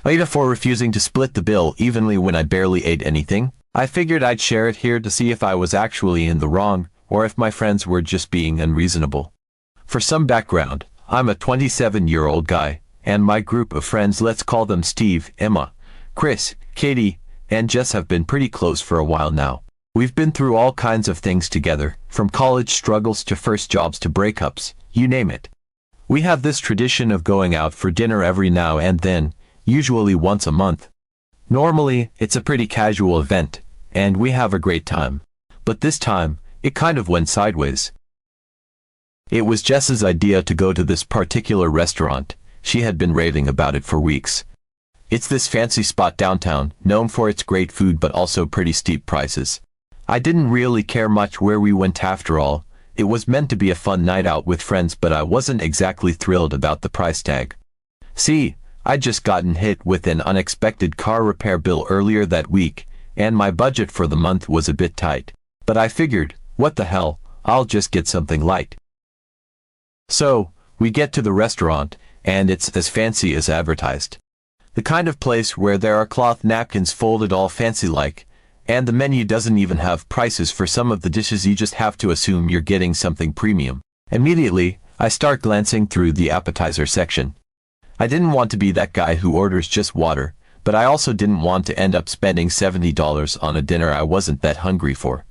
AITA for refusing to split the bill evenly when I barely ate anything. I figured I'd share it here to see if I was actually in the wrong, or if my friends were just being unreasonable. For some background, I'm a 27-year-old guy, and my group of friends, let's call them Steve, Emma, Chris, Katie, and Jess, have been pretty close for a while now. We've been through all kinds of things together, from college struggles to first jobs to breakups, you name it. We have this tradition of going out for dinner every now and then, usually once a month. Normally, it's a pretty casual event, and we have a great time. But this time, it kind of went sideways. It was Jess's idea to go to this particular restaurant. She had been raving about it for weeks. It's this fancy spot downtown, known for its great food but also pretty steep prices. I didn't really care much where we went after all. It was meant to be a fun night out with friends, but I wasn't exactly thrilled about the price tag. See, I'd just gotten hit with an unexpected car repair bill earlier that week, and my budget for the month was a bit tight. But I figured, what the hell, I'll just get something light. So, we get to the restaurant, and it's as fancy as advertised. The kind of place where there are cloth napkins folded all fancy-like, and the menu doesn't even have prices for some of the dishes. You just have to assume you're getting something premium. Immediately, I start glancing through the appetizer section. I didn't want to be that guy who orders just water, but I also didn't want to end up spending $70 on a dinner I wasn't that hungry for.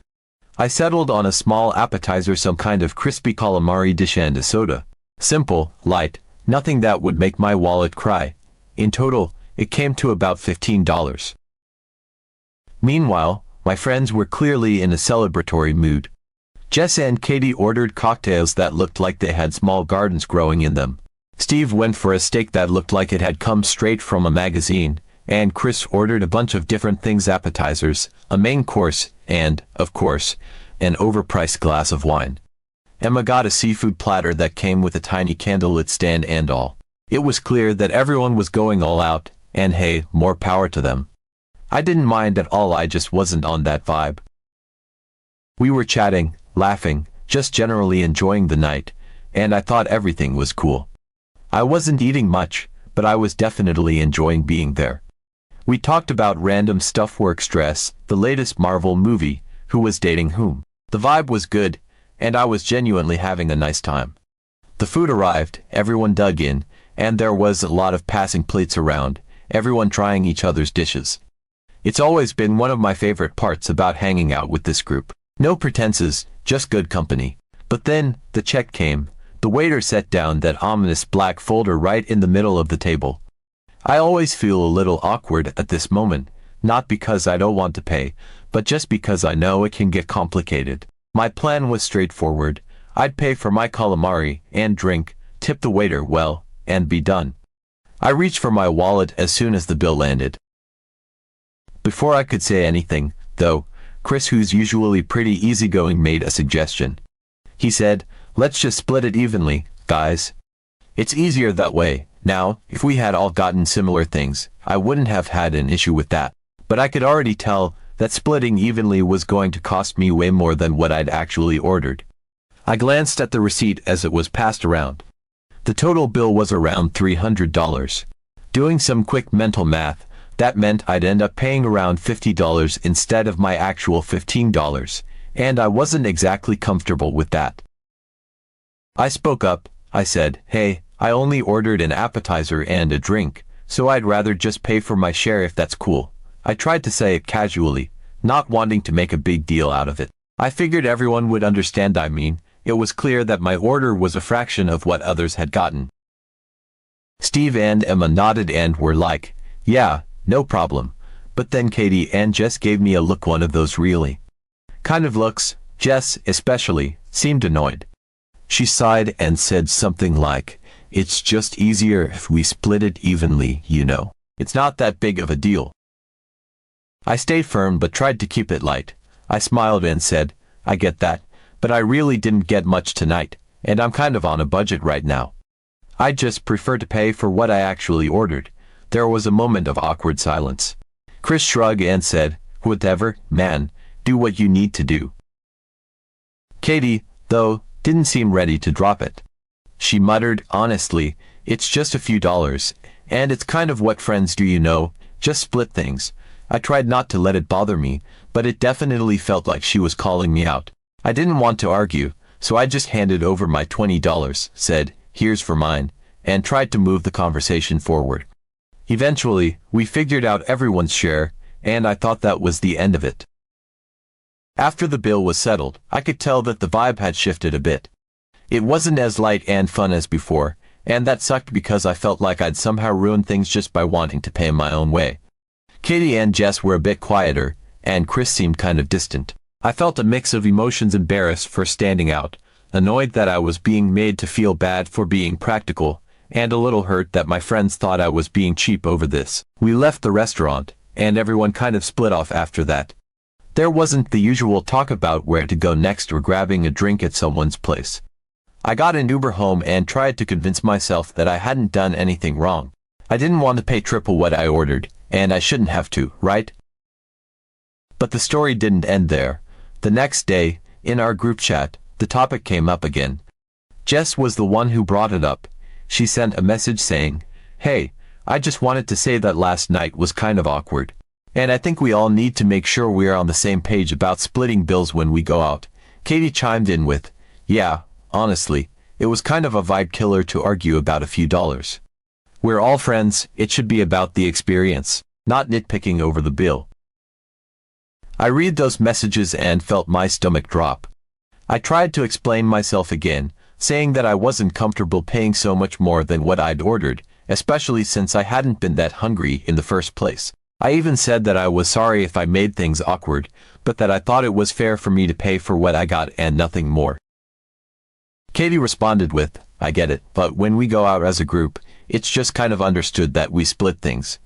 I settled on a small appetizer, some kind of crispy calamari dish and a soda. Simple, light, nothing that would make my wallet cry. In total, it came to about $15. Meanwhile, my friends were clearly in a celebratory mood. Jess and Katie ordered cocktails that looked like they had small gardens growing in them. Steve went for a steak that looked like it had come straight from a magazine, and Chris ordered a bunch of different things: appetizers, a main course, and, of course, an overpriced glass of wine. Emma got a seafood platter that came with a tiny candlelit stand and all. It was clear that everyone was going all out, and hey, more power to them. I didn't mind at all, I just wasn't on that vibe. We were chatting, laughing, just generally enjoying the night, and I thought everything was cool. I wasn't eating much, but I was definitely enjoying being there. We talked about random stuff: work stress, the latest Marvel movie, who was dating whom. The vibe was good, and I was genuinely having a nice time. The food arrived, everyone dug in, and there was a lot of passing plates around, everyone trying each other's dishes. It's always been one of my favorite parts about hanging out with this group. No pretenses, just good company. But then, the check came. The waiter set down that ominous black folder right in the middle of the table. I always feel a little awkward at this moment, not because I don't want to pay, but just because I know it can get complicated. My plan was straightforward. I'd pay for my calamari and drink, tip the waiter well, and be done. I reached for my wallet as soon as the bill landed. Before I could say anything, though, Chris, who's usually pretty easygoing, made a suggestion. He said, "Let's just split it evenly, guys. It's easier that way." Now, if we had all gotten similar things, I wouldn't have had an issue with that. But I could already tell that splitting evenly was going to cost me way more than what I'd actually ordered. I glanced at the receipt as it was passed around. The total bill was around $300. Doing some quick mental math, that meant I'd end up paying around $50 instead of my actual $15, and I wasn't exactly comfortable with that. I spoke up. I said, "Hey, I only ordered an appetizer and a drink, so I'd rather just pay for my share if that's cool." I tried to say it casually, not wanting to make a big deal out of it. I figured everyone would understand. I mean, it was clear that my order was a fraction of what others had gotten. Steve and Emma nodded and were like, "Yeah, no problem." But then Katie and Jess gave me a look, one of those really kind of looks. Jess, especially, seemed annoyed. She sighed and said something like, "It's just easier if we split it evenly, you know. It's not that big of a deal." I stayed firm but tried to keep it light. I smiled and said, "I get that, but I really didn't get much tonight, and I'm kind of on a budget right now. I'd just prefer to pay for what I actually ordered." There was a moment of awkward silence. Chris shrugged and said, "Whatever, man, do what you need to do." Katie, though, didn't seem ready to drop it. She muttered, "Honestly, it's just a few dollars, And it's kind of what friends do, you know, just split things. I tried not to let it bother me, but it definitely felt like she was calling me out. I didn't want to argue, so I just handed over my $20, said, "Here's for mine," and tried to move the conversation forward. Eventually, we figured out everyone's share, and I thought that was the end of it. After the bill was settled, I could tell that the vibe had shifted a bit. It wasn't as light and fun as before, and that sucked because I felt like I'd somehow ruined things just by wanting to pay my own way. Katie and Jess were a bit quieter, and Chris seemed kind of distant. I felt a mix of emotions: embarrassed for standing out, annoyed that I was being made to feel bad for being practical, and a little hurt that my friends thought I was being cheap over this. We left the restaurant, and everyone kind of split off after that. There wasn't the usual talk about where to go next or grabbing a drink at someone's place. I got an Uber home and tried to convince myself that I hadn't done anything wrong. I didn't want to pay triple what I ordered, and I shouldn't have to, right? But the story didn't end there. The next day, in our group chat, the topic came up again. Jess was the one who brought it up. She sent a message saying, "Hey, I just wanted to say that last night was kind of awkward. And I think we all need to make sure we're on the same page about splitting bills when we go out." Katie chimed in with, "Yeah, honestly, it was kind of a vibe killer to argue about a few dollars. We're all friends, it should be about the experience, not nitpicking over the bill." I read those messages and felt my stomach drop. I tried to explain myself again, saying that I wasn't comfortable paying so much more than what I'd ordered, especially since I hadn't been that hungry in the first place. I even said that I was sorry if I made things awkward, but that I thought it was fair for me to pay for what I got and nothing more. Katie responded with, "I get it, but when we go out as a group, it's just kind of understood that we split things.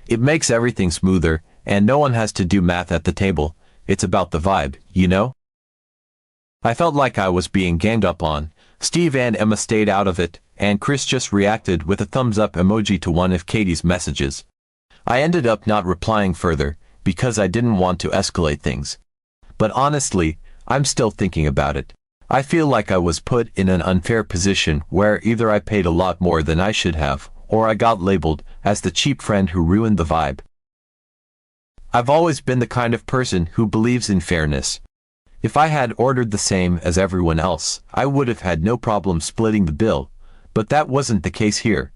It makes everything smoother, and no one has to do math at the table. It's about the vibe, you know?" I felt like I was being ganged up on. Steve and Emma stayed out of it, and Chris just reacted with a thumbs up emoji to one of Katie's messages. I ended up not replying further, because I didn't want to escalate things. But honestly, I'm still thinking about it. I feel like I was put in an unfair position where either I paid a lot more than I should have, or I got labeled as the cheap friend who ruined the vibe. I've always been the kind of person who believes in fairness. If I had ordered the same as everyone else, I would have had no problem splitting the bill, but that wasn't the case here.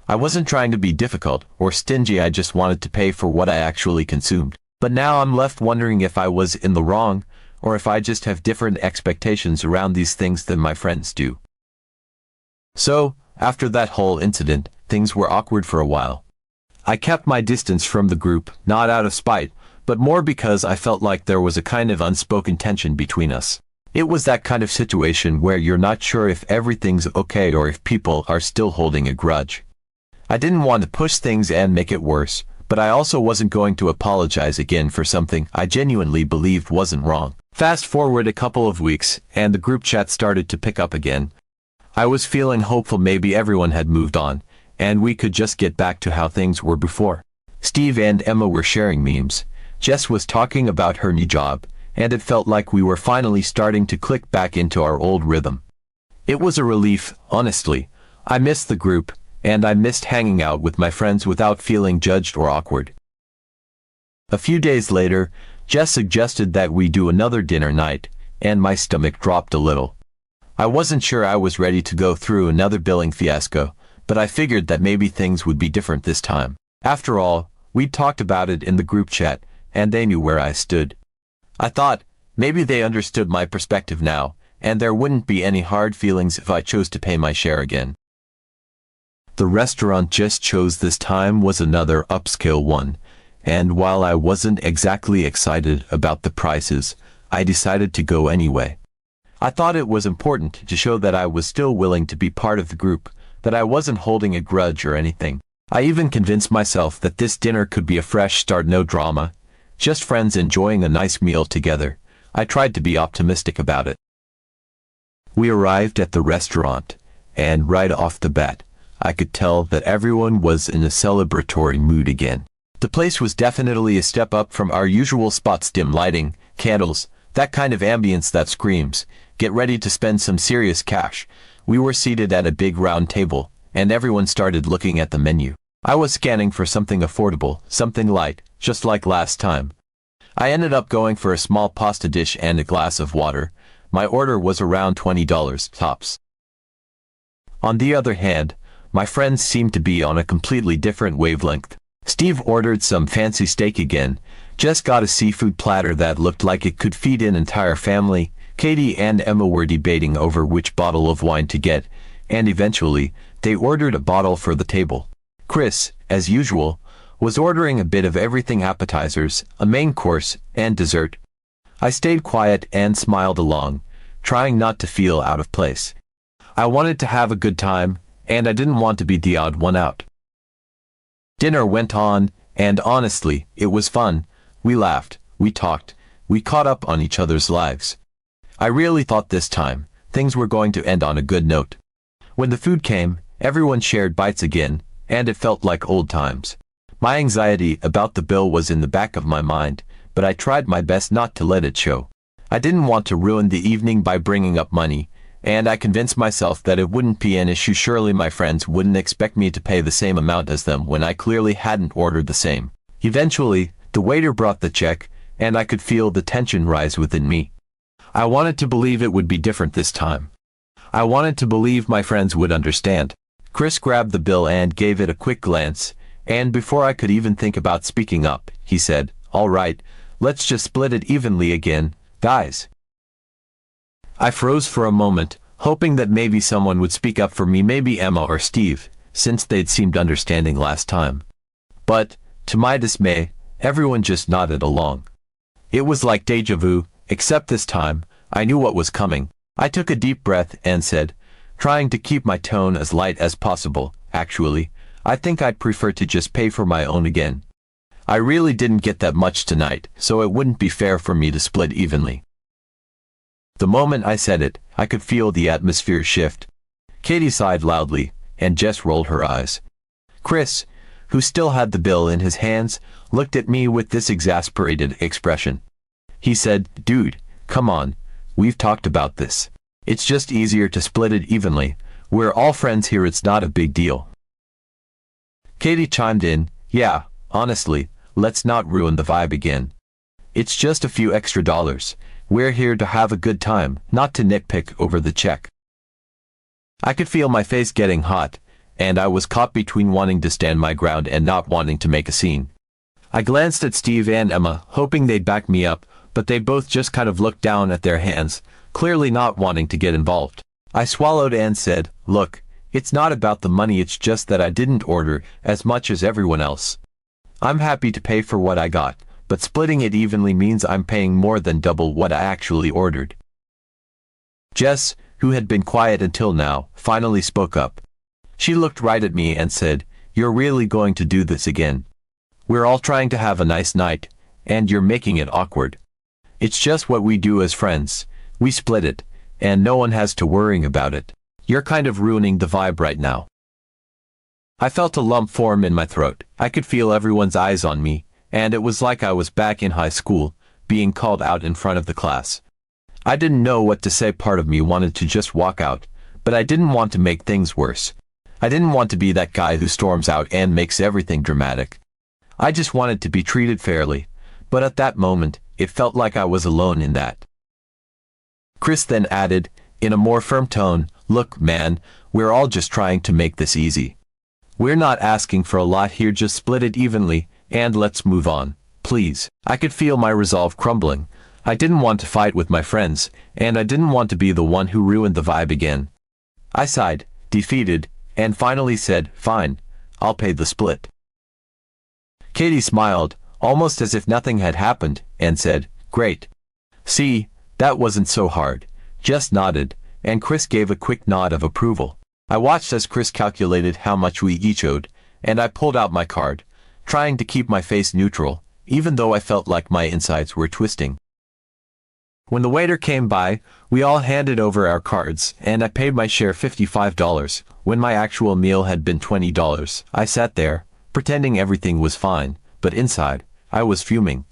I wasn't trying to be difficult or stingy, I just wanted to pay for what I actually consumed. But now I'm left wondering if I was in the wrong, or if I just have different expectations around these things than my friends do. So, after that whole incident, things were awkward for a while. I kept my distance from the group, not out of spite, but more because I felt like there was a kind of unspoken tension between us. It was that kind of situation where you're not sure if everything's okay or if people are still holding a grudge. I didn't want to push things and make it worse, but I also wasn't going to apologize again for something I genuinely believed wasn't wrong. Fast forward a couple of weeks, and the group chat started to pick up again. I was feeling hopeful maybe everyone had moved on, and we could just get back to how things were before. Steve and Emma were sharing memes. Jess was talking about her new job, and it felt like we were finally starting to click back into our old rhythm. It was a relief, honestly. I missed the group, and I missed hanging out with my friends without feeling judged or awkward. A few days later, Jess suggested that we do another dinner night, and my stomach dropped a little. I wasn't sure I was ready to go through another billing fiasco, but I figured that maybe things would be different this time. After all, we'd talked about it in the group chat, and they knew where I stood. I thought, maybe they understood my perspective now, and there wouldn't be any hard feelings if I chose to pay my share again. The restaurant Jess chose this time was another upscale one, and while I wasn't exactly excited about the prices, I decided to go anyway. I thought it was important to show that I was still willing to be part of the group, that I wasn't holding a grudge or anything. I even convinced myself that this dinner could be a fresh start, no drama, just friends enjoying a nice meal together. I tried to be optimistic about it. We arrived at the restaurant, and right off the bat, I could tell that everyone was in a celebratory mood again. The place was definitely a step up from our usual spots: dim lighting, candles, that kind of ambience that screams, "Get ready to spend some serious cash." We were seated at a big round table, and everyone started looking at the menu. I was scanning for something affordable, something light, just like last time. I ended up going for a small pasta dish and a glass of water. My order was around $20 tops. On the other hand, my friends seemed to be on a completely different wavelength. Steve ordered some fancy steak again, just got a seafood platter that looked like it could feed an entire family. Katie and Emma were debating over which bottle of wine to get, and eventually, they ordered a bottle for the table. Chris, as usual, was ordering a bit of everything: appetizers, a main course, and dessert. I stayed quiet and smiled along, trying not to feel out of place. I wanted to have a good time, and I didn't want to be the odd one out. Dinner went on, and honestly, it was fun. We laughed, we talked, we caught up on each other's lives. I really thought this time, things were going to end on a good note. When the food came, everyone shared bites again, and it felt like old times. My anxiety about the bill was in the back of my mind, but I tried my best not to let it show. I didn't want to ruin the evening by bringing up money, and I convinced myself that it wouldn't be an issue. Surely my friends wouldn't expect me to pay the same amount as them when I clearly hadn't ordered the same. Eventually, the waiter brought the check, and I could feel the tension rise within me. I wanted to believe it would be different this time. I wanted to believe my friends would understand. Chris grabbed the bill and gave it a quick glance, and before I could even think about speaking up, he said, "All right, let's just split it evenly again, guys." I froze for a moment, hoping that maybe someone would speak up for me, maybe Emma or Steve, since they'd seemed understanding last time. But, to my dismay, everyone just nodded along. It was like déjà vu, except this time, I knew what was coming. I took a deep breath and said, trying to keep my tone as light as possible, "Actually, I think I'd prefer to just pay for my own again. I really didn't get that much tonight, so it wouldn't be fair for me to split evenly." The moment I said it, I could feel the atmosphere shift. Katie sighed loudly, and Jess rolled her eyes. Chris, who still had the bill in his hands, looked at me with this exasperated expression. He said, "Dude, come on, we've talked about this. It's just easier to split it evenly. We're all friends here, it's not a big deal." Katie chimed in, "Yeah, honestly, let's not ruin the vibe again. It's just a few extra dollars. We're here to have a good time, not to nitpick over the check." I could feel my face getting hot, and I was caught between wanting to stand my ground and not wanting to make a scene. I glanced at Steve and Emma, hoping they'd back me up, but they both just kind of looked down at their hands, clearly not wanting to get involved. I swallowed and said, "Look, it's not about the money, it's just that I didn't order as much as everyone else. I'm happy to pay for what I got, but splitting it evenly means I'm paying more than double what I actually ordered." Jess, who had been quiet until now, finally spoke up. She looked right at me and said, "You're really going to do this again? We're all trying to have a nice night, and you're making it awkward. It's just what we do as friends. We split it, and no one has to worry about it. You're kind of ruining the vibe right now." I felt a lump form in my throat. I could feel everyone's eyes on me, and it was like I was back in high school, being called out in front of the class. I didn't know what to say. Part of me wanted to just walk out, but I didn't want to make things worse. I didn't want to be that guy who storms out and makes everything dramatic. I just wanted to be treated fairly, but at that moment, it felt like I was alone in that. Chris then added, in a more firm tone, "Look, man, we're all just trying to make this easy. We're not asking for a lot here, just split it evenly, and let's move on, please." I could feel my resolve crumbling. I didn't want to fight with my friends, and I didn't want to be the one who ruined the vibe again. I sighed, defeated, and finally said, "Fine, I'll pay the split." Katie smiled, almost as if nothing had happened, and said, "Great. See, that wasn't so hard." Jess nodded, and Chris gave a quick nod of approval. I watched as Chris calculated how much we each owed, and I pulled out my card, trying to keep my face neutral, even though I felt like my insides were twisting. When the waiter came by, we all handed over our cards, and I paid my share $55, when my actual meal had been $20. I sat there, pretending everything was fine, but inside, I was fuming.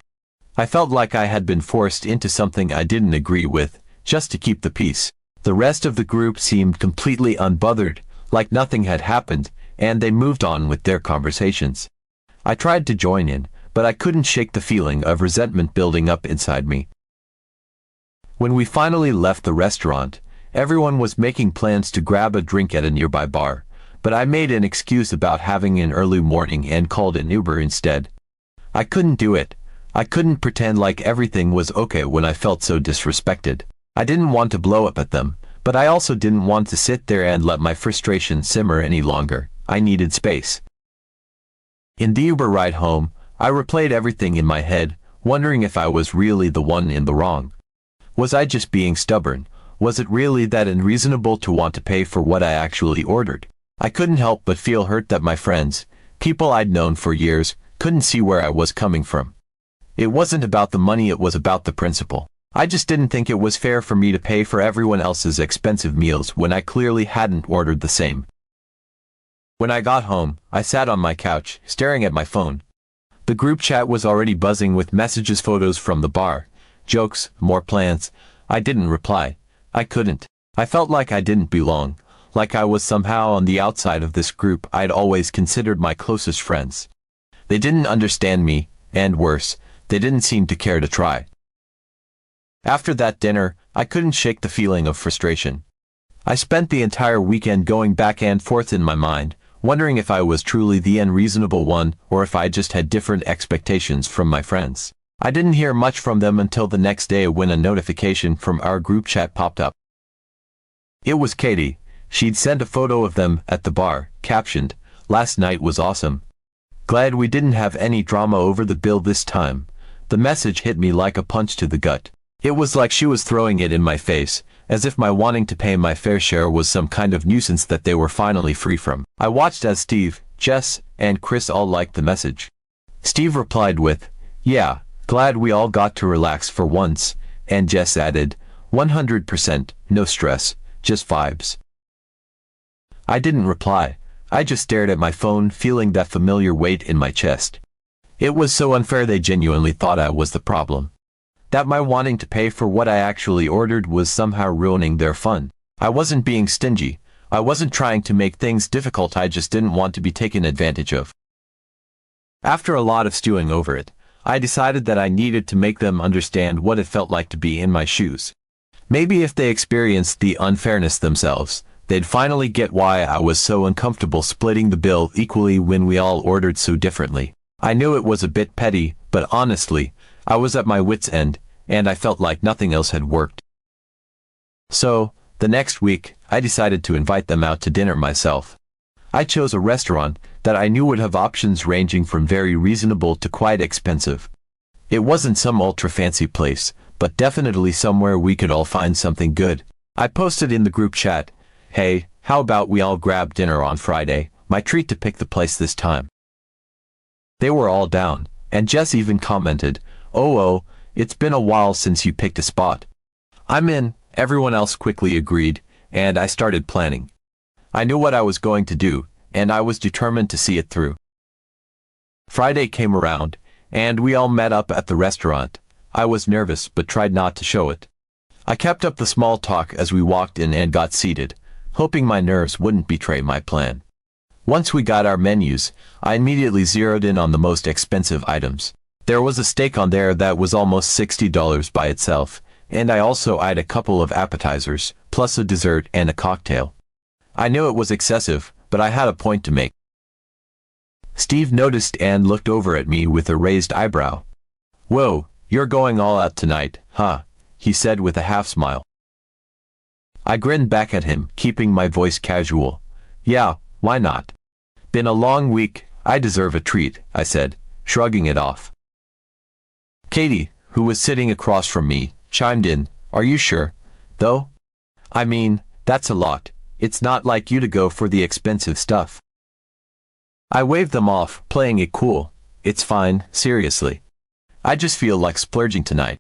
I felt like I had been forced into something I didn't agree with, just to keep the peace. The rest of the group seemed completely unbothered, like nothing had happened, and they moved on with their conversations. I tried to join in, but I couldn't shake the feeling of resentment building up inside me. When we finally left the restaurant, everyone was making plans to grab a drink at a nearby bar, but I made an excuse about having an early morning and called an Uber instead. I couldn't do it. I couldn't pretend like everything was okay when I felt so disrespected. I didn't want to blow up at them, but I also didn't want to sit there and let my frustration simmer any longer. I needed space. In the Uber ride home, I replayed everything in my head, wondering if I was really the one in the wrong. Was I just being stubborn? Was it really that unreasonable to want to pay for what I actually ordered? I couldn't help but feel hurt that my friends, people I'd known for years, couldn't see where I was coming from. It wasn't about the money, it was about the principle. I just didn't think it was fair for me to pay for everyone else's expensive meals when I clearly hadn't ordered the same. When I got home, I sat on my couch, staring at my phone. The group chat was already buzzing with messages, photos from the bar, jokes, more plans. I didn't reply. I couldn't. I felt like I didn't belong, like I was somehow on the outside of this group I'd always considered my closest friends. They didn't understand me, and worse, they didn't seem to care to try. After that dinner, I couldn't shake the feeling of frustration. I spent the entire weekend going back and forth in my mind, wondering if I was truly the unreasonable one or if I just had different expectations from my friends. I didn't hear much from them until the next day when a notification from our group chat popped up. It was Katie. She'd sent a photo of them at the bar, captioned, "Last night was awesome. Glad we didn't have any drama over the bill this time." The message hit me like a punch to the gut. It was like she was throwing it in my face, as if my wanting to pay my fair share was some kind of nuisance that they were finally free from. I watched as Steve, Jess, and Chris all liked the message. Steve replied with, "Yeah, glad we all got to relax for once," and Jess added, 100%, no stress, just vibes. I didn't reply. I just stared at my phone, feeling that familiar weight in my chest. It was so unfair they genuinely thought I was the problem. That my wanting to pay for what I actually ordered was somehow ruining their fun. I wasn't being stingy. I wasn't trying to make things difficult, I just didn't want to be taken advantage of. After a lot of stewing over it, I decided that I needed to make them understand what it felt like to be in my shoes. Maybe if they experienced the unfairness themselves, they'd finally get why I was so uncomfortable splitting the bill equally when we all ordered so differently. I knew it was a bit petty, but honestly, I was at my wit's end, and I felt like nothing else had worked. So, the next week, I decided to invite them out to dinner myself. I chose a restaurant that I knew would have options ranging from very reasonable to quite expensive. It wasn't some ultra-fancy place, but definitely somewhere we could all find something good. I posted in the group chat, "Hey, how about we all grab dinner on Friday? My treat to pick the place this time." They were all down, and Jess even commented, "Oh, it's been a while since you picked a spot." "I'm in," everyone else quickly agreed, and I started planning. I knew what I was going to do, and I was determined to see it through. Friday came around, and we all met up at the restaurant. I was nervous but tried not to show it. I kept up the small talk as we walked in and got seated, hoping my nerves wouldn't betray my plan. Once we got our menus, I immediately zeroed in on the most expensive items. There was a steak on there that was almost $60 by itself, and I also eyed a couple of appetizers, plus a dessert and a cocktail. I knew it was excessive, but I had a point to make. Steve noticed and looked over at me with a raised eyebrow. "Whoa, you're going all out tonight, huh?" he said with a half smile. I grinned back at him, keeping my voice casual. "Yeah, why not? Been a long week, I deserve a treat," I said, shrugging it off. Katie, who was sitting across from me, chimed in, "Are you sure, though? I mean, that's a lot. It's not like you to go for the expensive stuff." I waved them off, playing it cool. "It's fine, seriously. I just feel like splurging tonight."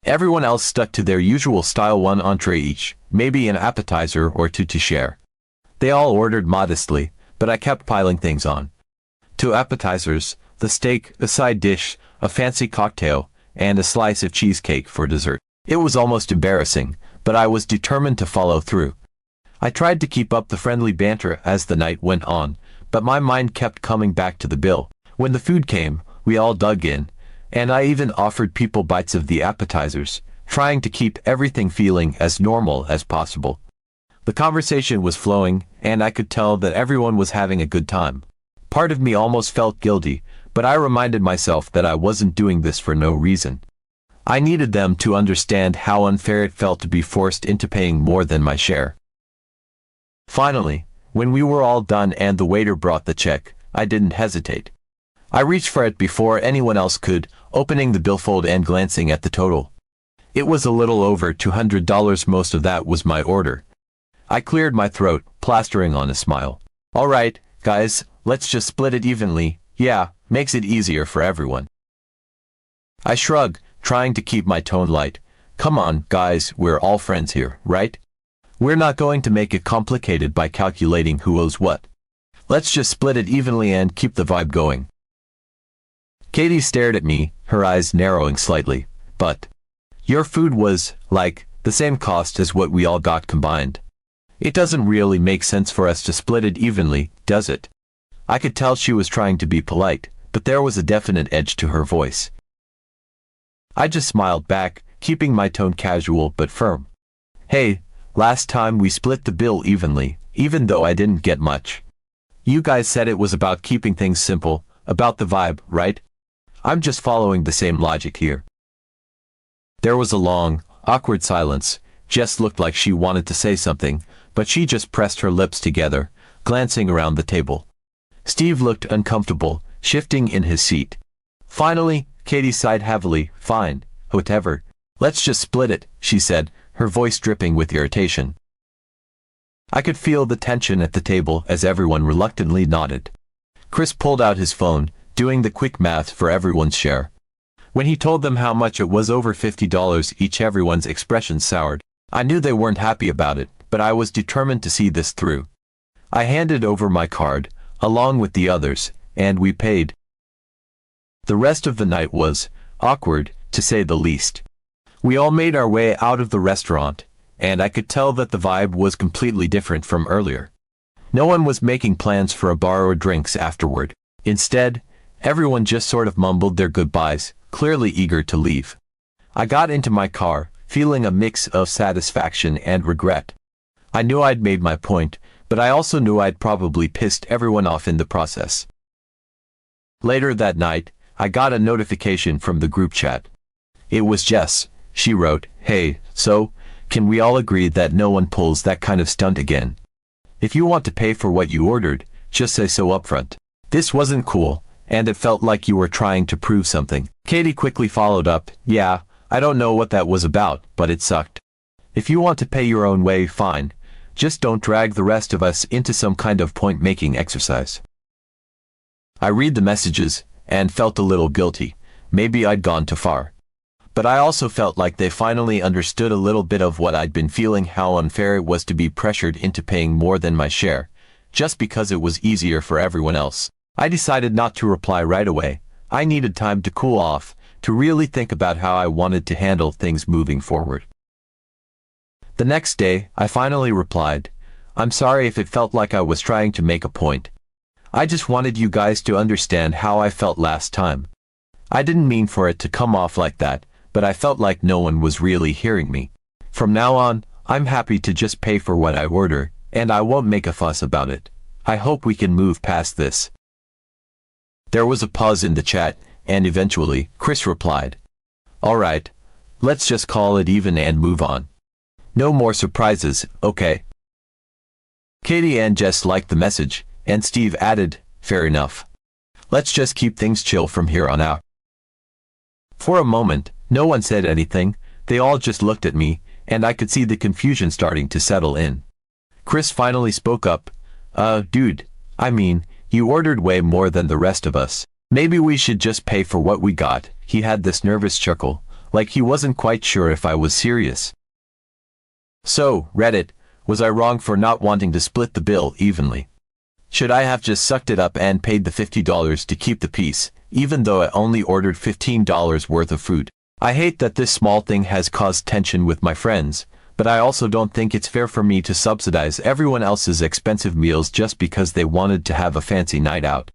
Everyone else stuck to their usual style, one entree each, maybe an appetizer or two to share. They all ordered modestly, but I kept piling things on. 2 appetizers, the steak, a side dish, a fancy cocktail, and a slice of cheesecake for dessert. It was almost embarrassing, but I was determined to follow through. I tried to keep up the friendly banter as the night went on, but my mind kept coming back to the bill. When the food came, we all dug in, and I even offered people bites of the appetizers, trying to keep everything feeling as normal as possible. The conversation was flowing, and I could tell that everyone was having a good time. Part of me almost felt guilty, but I reminded myself that I wasn't doing this for no reason. I needed them to understand how unfair it felt to be forced into paying more than my share. Finally, when we were all done and the waiter brought the check, I didn't hesitate. I reached for it before anyone else could, opening the billfold and glancing at the total. It was a little over $200. Most of that was my order. I cleared my throat, plastering on a smile. All right, guys, let's just split it evenly. Yeah, makes it easier for everyone. I shrugged, trying to keep my tone light. Come on, guys, we're all friends here, right? We're not going to make it complicated by calculating who owes what. Let's just split it evenly and keep the vibe going. Katie stared at me, her eyes narrowing slightly. But your food was, like, the same cost as what we all got combined. It doesn't really make sense for us to split it evenly, does it? I could tell she was trying to be polite, but there was a definite edge to her voice. I just smiled back, keeping my tone casual but firm. Hey, last time we split the bill evenly, even though I didn't get much. You guys said it was about keeping things simple, about the vibe, right? I'm just following the same logic here. There was a long, awkward silence. Jess looked like she wanted to say something, but she just pressed her lips together, glancing around the table. Steve looked uncomfortable, shifting in his seat. Finally, Katie sighed heavily. Fine, whatever. Let's just split it, she said, her voice dripping with irritation. I could feel the tension at the table as everyone reluctantly nodded. Chris pulled out his phone, doing the quick math for everyone's share. When he told them how much it was, over $50 each, everyone's expression soured. I knew they weren't happy about it, but I was determined to see this through. I handed over my card, along with the others, and we paid. The rest of the night was awkward, to say the least. We all made our way out of the restaurant, and I could tell that the vibe was completely different from earlier. No one was making plans for a bar or drinks afterward. Instead, everyone just sort of mumbled their goodbyes, clearly eager to leave. I got into my car, feeling a mix of satisfaction and regret. I knew I'd made my point, but I also knew I'd probably pissed everyone off in the process. Later that night, I got a notification from the group chat. It was Jess. She wrote, "Hey, so, can we all agree that no one pulls that kind of stunt again? If you want to pay for what you ordered, just say so upfront." This wasn't cool, and it felt like you were trying to prove something. Katie quickly followed up, "Yeah, I don't know what that was about, but it sucked. If you want to pay your own way, fine. Just don't drag the rest of us into some kind of point-making exercise." I read the messages, and felt a little guilty. Maybe I'd gone too far. But I also felt like they finally understood a little bit of what I'd been feeling, how unfair it was to be pressured into paying more than my share, just because it was easier for everyone else. I decided not to reply right away. I needed time to cool off, to really think about how I wanted to handle things moving forward. The next day, I finally replied, "I'm sorry if it felt like I was trying to make a point. I just wanted you guys to understand how I felt last time. I didn't mean for it to come off like that, but I felt like no one was really hearing me. From now on, I'm happy to just pay for what I order, and I won't make a fuss about it. I hope we can move past this." There was a pause in the chat, and eventually, Chris replied, "All right, let's just call it even and move on. No more surprises, okay?" Katie and Jess liked the message, and Steve added, "Fair enough. Let's just keep things chill from here on out." For a moment, no one said anything. They all just looked at me, and I could see the confusion starting to settle in. Chris finally spoke up, Dude, I mean, you ordered way more than the rest of us. Maybe we should just pay for what we got." He had this nervous chuckle, like he wasn't quite sure if I was serious. So, Reddit, was I wrong for not wanting to split the bill evenly? Should I have just sucked it up and paid the $50 to keep the peace, even though I only ordered $15 worth of food? I hate that this small thing has caused tension with my friends, But I also don't think it's fair for me to subsidize everyone else's expensive meals just because they wanted to have a fancy night out.